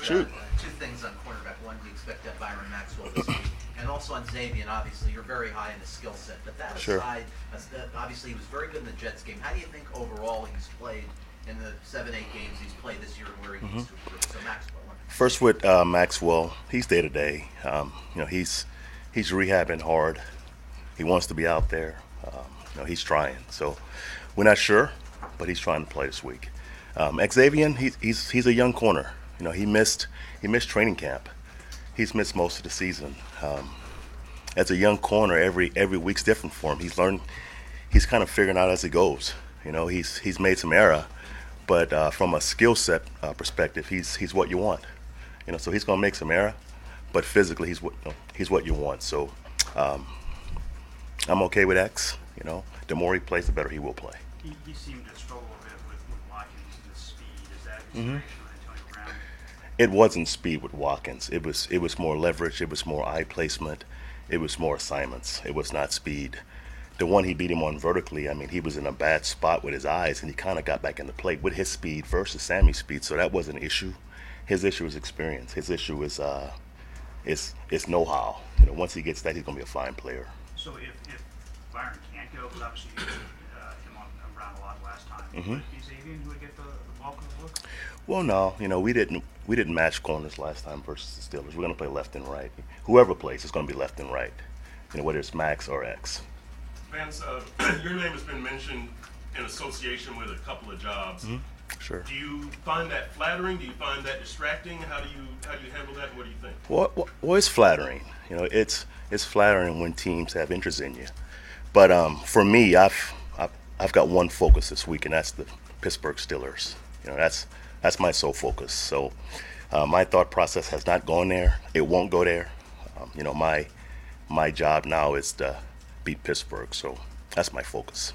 Shoot. Two things on cornerback. One, do you expect that Byron Maxwell this week? And also on Xavier, obviously, you're very high in the skill set. But that Sure. aside, obviously, he was very good in the Jets game. How do you think overall he's played in the 7-8 games he's played this year and where he needs to improve? So Maxwell. First with Maxwell, he's day to day. He's rehabbing hard. He wants to be out there. He's trying. So we're not sure, but he's trying to play this week. Xavier, he's a young corner. He missed training camp. He's missed most of the season. As a young corner, every week's different for him. He's kind of figuring out as he goes. He's made some error, but from a skill set perspective, he's what you want. So he's going to make some error, but physically he's what you want. So I'm okay with X. The more he plays, the better he will play. He seemed to struggle a bit with Watkins and his speed. Is that inspiration with Antonio Brown? It wasn't speed with Watkins. It was more leverage. It was more eye placement. It was more assignments. It was not speed. The one he beat him on vertically, he was in a bad spot with his eyes, and he kind of got back in the plate with his speed versus Sammy's speed. So that was an issue. His issue is experience. His issue is know-how. Once he gets that, he's going to be a fine player. So if Byron can't go, because obviously you used him on Brown a lot last time, would it be Xavier who would get the bulk of the look? Well, no, we didn't match corners last time versus the Steelers. We're going to play left and right. Whoever plays, it's going to be left and right. Whether it's Max or X. Vance, your name has been mentioned in association with a couple of jobs. Sure. Do you find that flattering? Do you find that distracting? How do you handle that? What do you think? Well, it's flattering. It's flattering when teams have interest in you. But for me, I've got one focus this week, and that's the Pittsburgh Steelers. That's my sole focus. So my thought process has not gone there. It won't go there. My job now is to beat Pittsburgh. So that's my focus.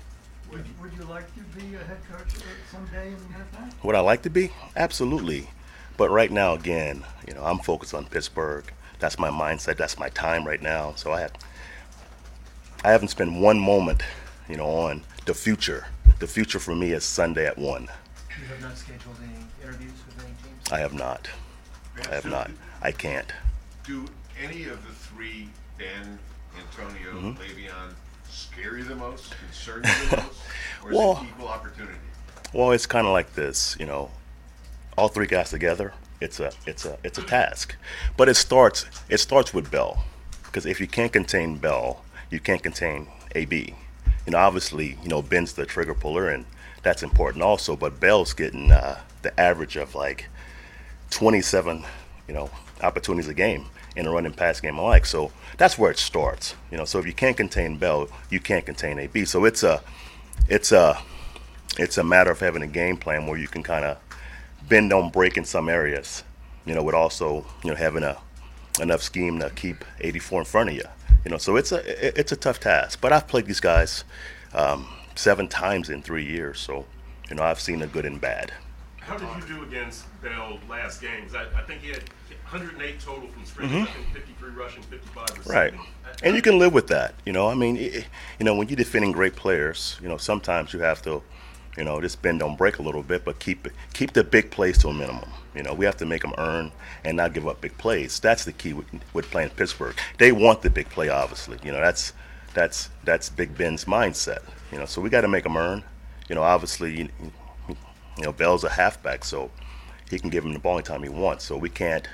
Would you like to be a head coach someday in the NFL? Would I like to be? Absolutely. But right now, again, I'm focused on Pittsburgh. That's my mindset. That's my time right now. So I haven't spent one moment, on the future. The future for me is Sunday at 1. You have not scheduled any interviews with any teams? I have not. I can't. Do any of the three, Ben, Antonio, Le'Veon, scare you the most, concern you the most, or is it equal opportunity? Well, it's kind of like this, all three guys together. It's a task, but it starts with Bell, because if you can't contain Bell, you can't contain AB. Obviously, Ben's the trigger puller, and that's important also. But Bell's getting the average of like 27, opportunities a game in a running pass game alike. So that's where it starts. So if you can't contain Bell, you can't contain AB. So it's a matter of having a game plan where you can kind of bend, don't break in some areas. With also having enough scheme to keep 84 in front of you. So it's a tough task. But I've played these guys 7 times in 3 years. So I've seen the good and bad. How did you do against Bell last game? I think he had 108 total from scrimmage. I think 53 rushing, 55 receiving. Right. And you can live with that. When you're defending great players, sometimes you have to, just bend, don't break a little bit, but keep the big plays to a minimum. We have to make them earn and not give up big plays. That's the key with playing Pittsburgh. They want the big play, obviously. That's Big Ben's mindset. So we got to make them earn. Obviously, Bell's a halfback, so he can give him the ball anytime he wants. So we can't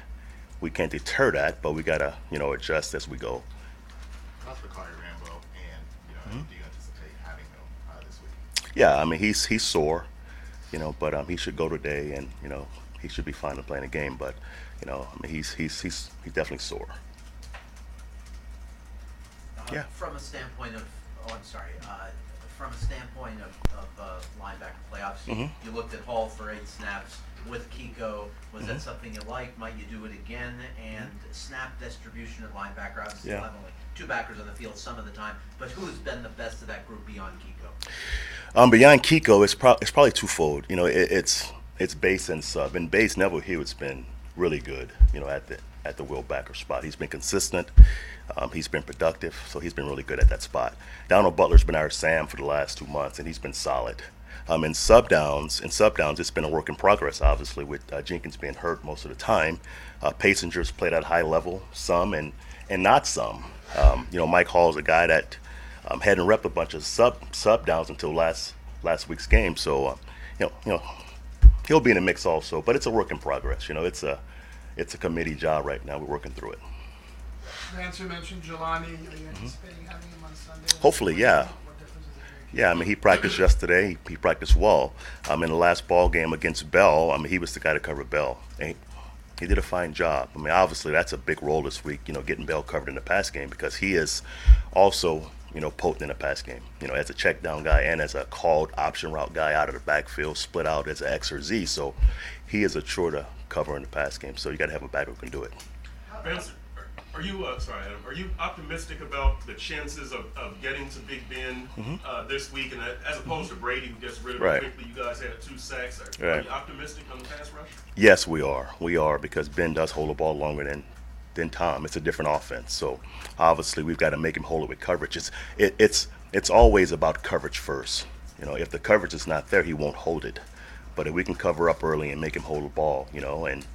deter that, but we got to adjust as we go. How's Bakari Rambo, and do you anticipate having him this week? Yeah, he's sore, but he should go today, and he should be fine to play in the game. But he's definitely sore. Yeah. From a standpoint of, from a standpoint of linebacker playoffs, you looked at Hall for 8 snaps with Kiko. Was that something you liked? Might you do it again? And snap distribution at linebacker, obviously you'll have only 2 backers on the field some of the time, but who's been the best of that group beyond Kiko? Beyond Kiko, it's probably twofold. It's base and sub. And base, Neville Hewitt's been really good, at the will backer spot. He's been consistent. He's been productive, so he's been really good at that spot. Donald Butler's been our Sam for the last 2 months, and he's been solid. In sub downs, it's been a work in progress. Obviously, with Jenkins being hurt most of the time, Passenger's played at a high level, some and not some. Mike Hall's a guy that hadn't repped a bunch of sub downs until last week's game. So, he'll be in the mix also. But it's a work in progress. It's a committee job right now. We're working through it. Vance, you mentioned Jelani. Are you anticipating having him on Sunday? Hopefully, yeah. What difference does it make? Yeah, I mean, he practiced yesterday. He practiced well. In the last ball game against Bell, he was the guy to cover Bell. And he did a fine job. Obviously, that's a big role this week, getting Bell covered in the pass game because he is also, potent in the pass game. As a check down guy and as a called option route guy out of the backfield, split out as an X or Z. So he is a chore to cover in the pass game. So you got to have a back who can do it. Vance, are you Adam? Are you optimistic about the chances of getting to Big Ben this week, and as opposed to Brady, who gets rid of it quickly? You guys had 2 sacks. Are you optimistic on the pass rush? Yes, we are. We are because Ben does hold the ball longer than Tom. It's a different offense, so obviously we've got to make him hold it with coverage. It's always about coverage first. If the coverage is not there, he won't hold it. But if we can cover up early and make him hold the ball, and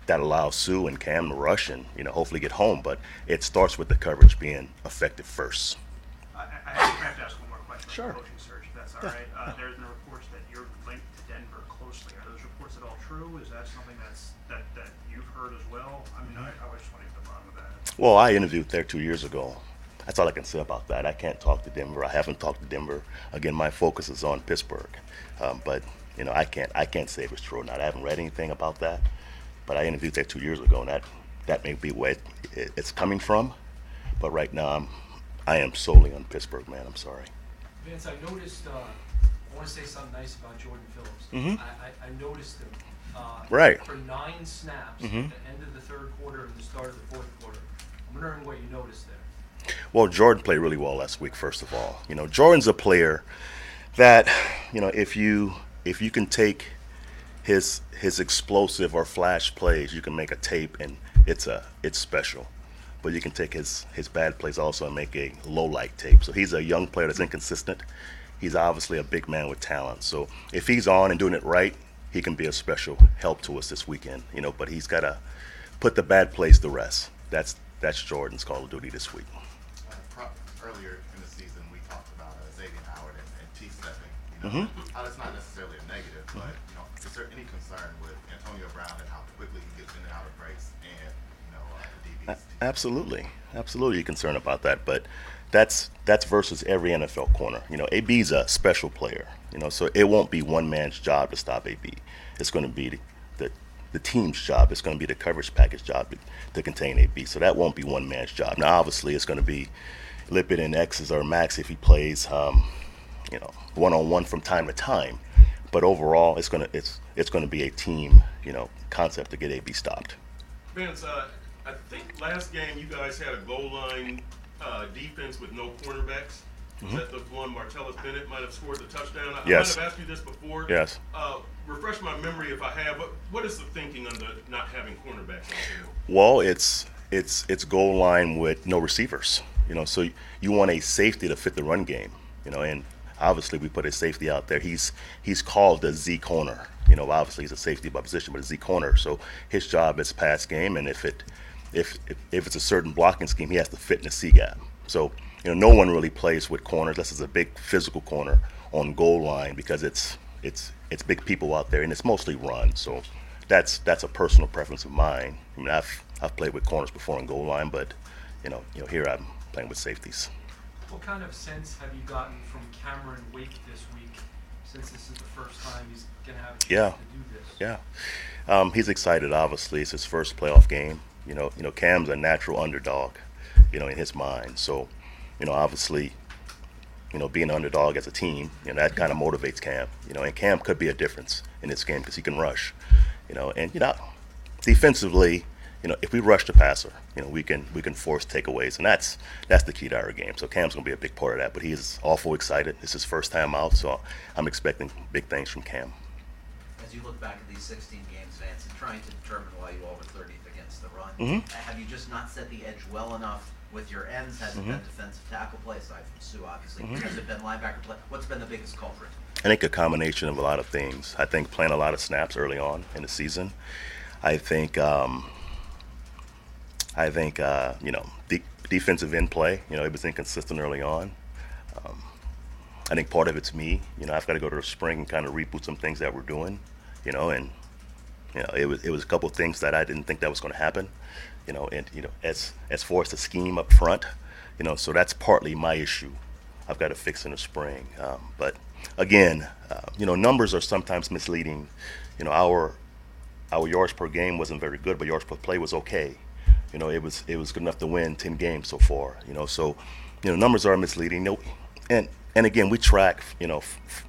that allows Sue and Cam to rush and hopefully get home. But it starts with the coverage being effective first. I have to ask one more question Sure. about the coaching search, if that's all right. There's been reports that you're linked to Denver closely. Are those reports at all true? Is that something that you've heard as well? I just want to get to the bottom of that. Well, I interviewed there 2 years ago. That's all I can say about that. I can't talk to Denver. I haven't talked to Denver. Again, my focus is on Pittsburgh. But I can't say if it's true or not. I haven't read anything about that. But I interviewed there 2 years ago, and that may be where it's coming from. But right now, I am solely on Pittsburgh, man. I'm sorry. Vince, I noticed, I want to say something nice about Jordan Phillips. I noticed him Right. for 9 snaps at the end of the third quarter and the start of the fourth quarter. I'm wondering what you noticed there. Well, Jordan played really well last week, first of all. Jordan's a player that, if you can take his explosive or flash plays, you can make a tape and it's special. But you can take his bad plays also and make a low light tape. So he's a young player that's inconsistent. He's obviously a big man with talent. So if he's on and doing it right, he can be a special help to us this weekend. But he's got to put the bad plays to rest. That's Jordan's call of duty this week. Earlier in the season, we talked about Xavier Howard and T-stepping. That's not necessarily a negative, but is there any concern with Antonio Brown and how quickly he gets in and out of breaks and the DBs? Absolutely concerned about that, but that's versus every NFL corner. AB's a special player. So it won't be one man's job to stop AB. It's going to be the team's job. It's going to be the coverage package job to contain AB. So that won't be one man's job. Now, obviously, it's going to be Lippett and X's or Max if he plays, one-on-one from time to time. But overall, it's going to be a team, concept to get AB stopped. Vince, I think last game you guys had a goal line defense with no cornerbacks. Is that the one Martellus Bennett might have scored the touchdown? I Yes. might have asked you this before. Yes. Refresh my memory if I have. What is the thinking on the not having cornerbacks on the field? Well, it's goal line with no receivers. So you want a safety to fit the run game. And obviously we put a safety out there. He's called the Z corner. Obviously he's a safety by position, but a Z corner. So his job is pass game, and if it's a certain blocking scheme, he has to fit in the C gap. So no one really plays with corners. This is a big physical corner on goal line because it's big people out there, and it's mostly run. So that's a personal preference of mine. I've played with corners before on goal line, but here I'm playing with safeties. What kind of sense have you gotten from Cameron Wake this week, since this is the first time he's going to have a chance to do this? Yeah. He's excited, obviously. It's his first playoff game. Cam's a natural underdog, in his mind. So, obviously, being an underdog as a team, that kind of motivates Cam. And Cam could be a difference in this game because he can rush. And defensively, if we rush the passer, we can force takeaways, and that's the key to our game. So Cam's going to be a big part of that. But he is awful excited. It's his first time out, so I'm expecting big things from Cam. As you look back at these 16 games, Vance, and trying to determine why you all were 30th against the run, have you just not set the edge well enough with your ends? Has it been defensive tackle play, aside from Sue, obviously? Has it been linebacker play? What's been the biggest culprit? I think a combination of a lot of things. I think playing a lot of snaps early on in the season. I think defensive end play. It was inconsistent early on. I think part of it's me. I've got to go to the spring and kind of reboot some things that we're doing. And it was a couple of things that I didn't think that was going to happen. As far as the scheme up front, so that's partly my issue. I've got to fix in the spring. But again, numbers are sometimes misleading. Our yards per game wasn't very good, but yards per play was okay. It was good enough to win 10 games so far. So numbers are misleading. And again, we track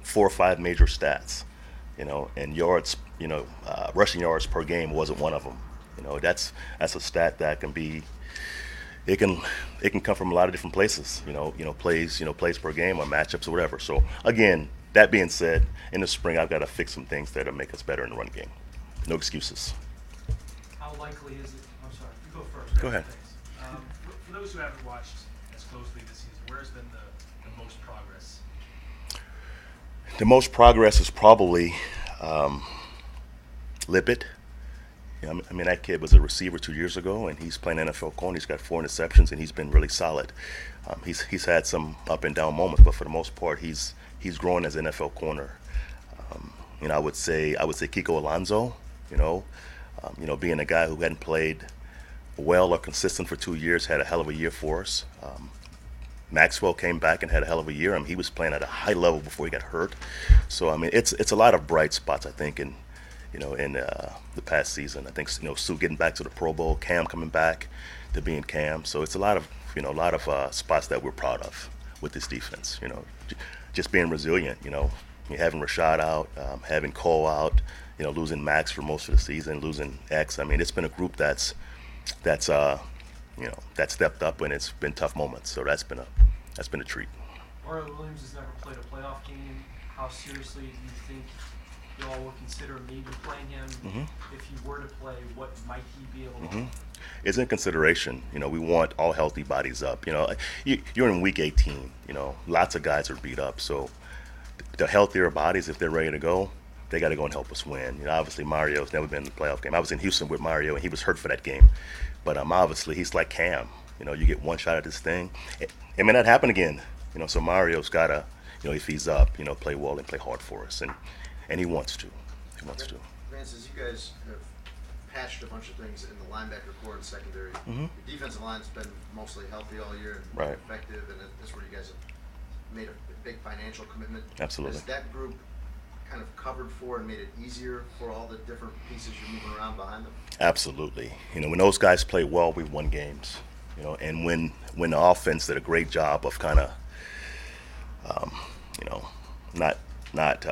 4 or 5 major stats. And yards, rushing yards per game wasn't one of them. That's a stat that can be. It can come from a lot of different places. Plays per game or matchups or whatever. So again, that being said, in the spring I've got to fix some things that'll make us better in the run game. No excuses. How likely is it? I'm sorry, you go first. Go ahead. For those who haven't watched as closely this season, where's been the most progress? The most progress is probably Lippett. That kid was a receiver 2 years ago, and he's playing NFL corner. He's got 4 interceptions, and he's been really solid. He's had some up and down moments, but for the most part, he's growing as an NFL corner. I would say Kiko Alonso. Being a guy who hadn't played well or consistent for 2 years, had a hell of a year for us. Maxwell came back and had a hell of a year. He was playing at a high level before he got hurt. So it's a lot of bright spots, I think, in the past season. I think Sue getting back to the Pro Bowl, Cam coming back to being Cam. So it's a lot of spots that we're proud of with this defense. Just being resilient. Having Rashad out, having Cole out. Losing Max for most of the season, losing X. It's been a group that's stepped up, and it's been tough moments. So that's been a treat. Mario Williams has never played a playoff game. How seriously do you think y'all will consider maybe playing him? Mm-hmm. If he were to play, what might he be able to offer? It's in consideration. We want all healthy bodies up. You're in week 18. Lots of guys are beat up. So the healthier bodies, if they're ready to go, they got to go and help us win. Obviously Mario's never been in the playoff game. I was in Houston with Mario, and he was hurt for that game. But obviously he's like Cam. You get one shot at this thing. It may not happen again. So Mario's got to, if he's up, play well and play hard for us, and he wants to. He wants to. Vance, as you guys have patched a bunch of things in the linebacker core and secondary, Mm-hmm. the defensive line's been mostly healthy all year and Right. effective, and that's where you guys have made a big financial commitment. Absolutely. Has that group kind of covered for and made it easier for all the different pieces you're moving around behind them? Absolutely. When those guys play well, we won games. And when the offense did a great job of kind of, not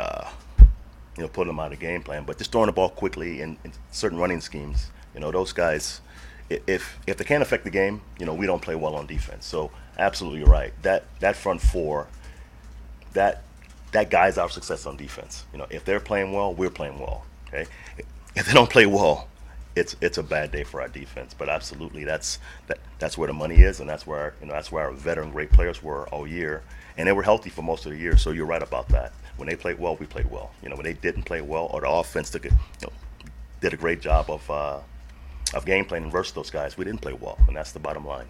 putting them out of game plan, but just throwing the ball quickly in certain running schemes. Those guys, if they can't affect the game, we don't play well on defense. So absolutely, you're right. That front four, that guides our success on defense. If they're playing well, we're playing well. Okay. If they don't play well, it's a bad day for our defense. But absolutely, that's where the money is, and that's where our veteran great players were all year, and they were healthy for most of the year. So you're right about that. When they played well, we played well. When they didn't play well, or the offense did a great job of game planning versus those guys, we didn't play well, and that's the bottom line.